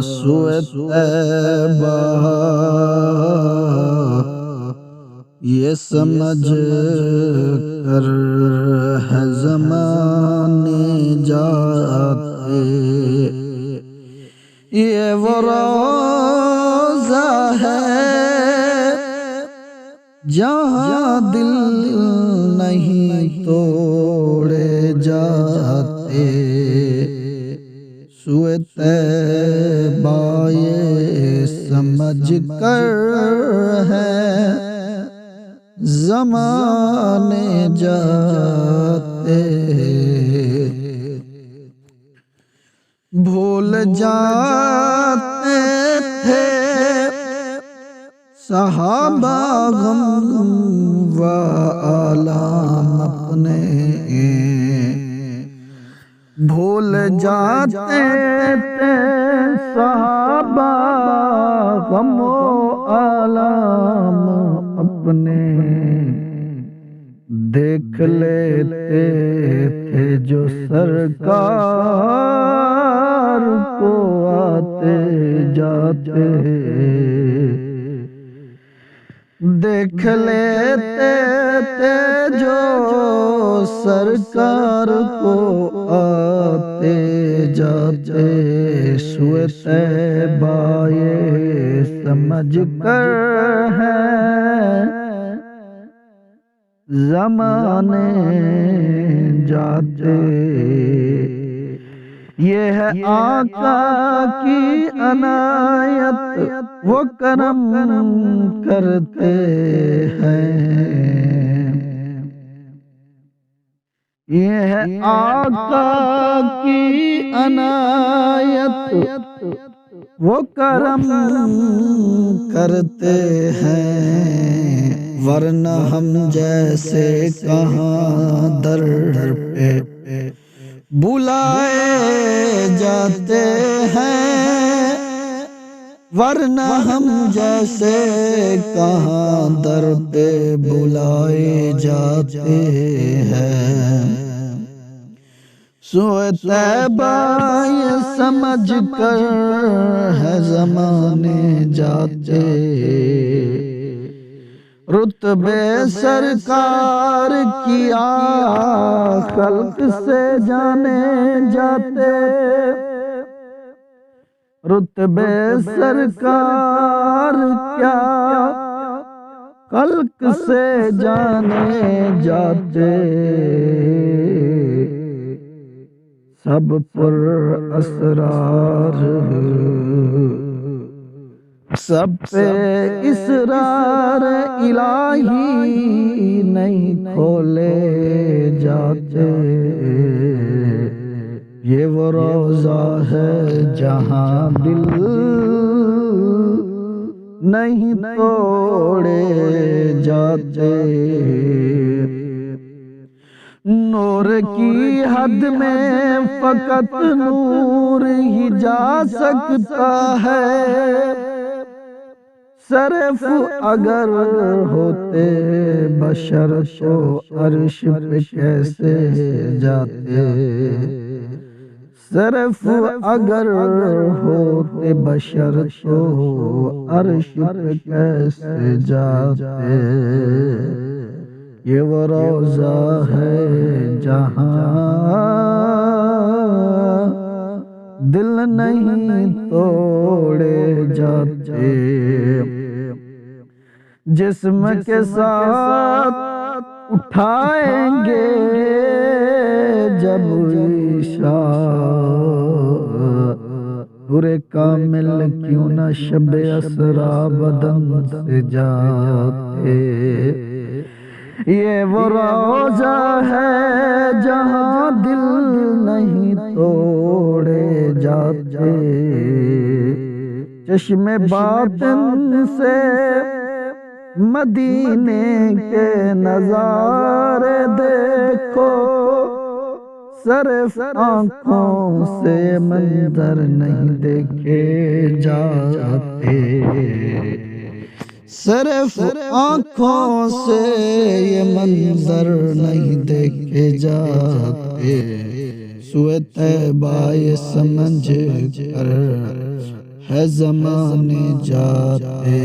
سوئے طیبہ یہ سمجھ کر ہے زمانے جاتے، یہ وہ روضہ ہے جہاں دل نہیں توڑے جاتے، سوئے طیبہ یہ سمجھ کر ہے زمانے جاتے، بھول جاتے تھے صحابہ غم و آلام اپنے، بھول جاتے تھے صحابہ غم و آلام اپنے، دیکھ لیتے تھے جو سرکار کو آتے جاتے، دیکھ لیتے تھے جو سرکار کو آتے جاتے، سوئے طیبہ یہ سمجھ کر ہے زمانے جاتے، یہ ہے آقا کی عنایت وہ کرم کرتے ہیں، یہ ہے آقا کی عنایت وہ کرم کرتے ہیں، ورنہ ہم جیسے کہاں در پہ بلائے جاتے ہیں، ورنہ ہم جیسے کہاں در پہ بلائے جاتے ہیں، سوئے طیبہ یہ سمجھ کر ہے زمانے جاتے، رتبے سرکار کیا خلق سے جانے جاتے، رتبے سرکار کیا خلق سے جانے جاتے، سب پر اسرار سب پہ اسرار الہی نہیں کھولے جاتے، یہ وہ روضہ ہے جہاں دل نہیں توڑے جاتے، نور کی حد میں فقط نور ہی جا سکتا ہے، صرف اگر ہوتے بشر تو عرش پہ کیسے جاتے، صرف اگر ہوتے بشر تو عرش پہ کیسے جاتے، یہ وہ روضہ ہے جہاں دل نہیں توڑے جاتے، جسم کے ساتھ اٹھائیں گے جب عشاء، پورے کامل کیوں نہ شب اسرا بدن سے جاتے، یہ وہ روضہ ہے جہاں دل نہیں توڑے جاتے، چشم باطن سے مدینے کے نظارے دیکھو، صرف آنکھوں سے منظر نہیں دیکھے جاتے، صرف آنکھوں سے یہ منظر نہیں دیکھے جاتے، سوئے طیبہ یہ سمجھ کر ہے زمانے جاتے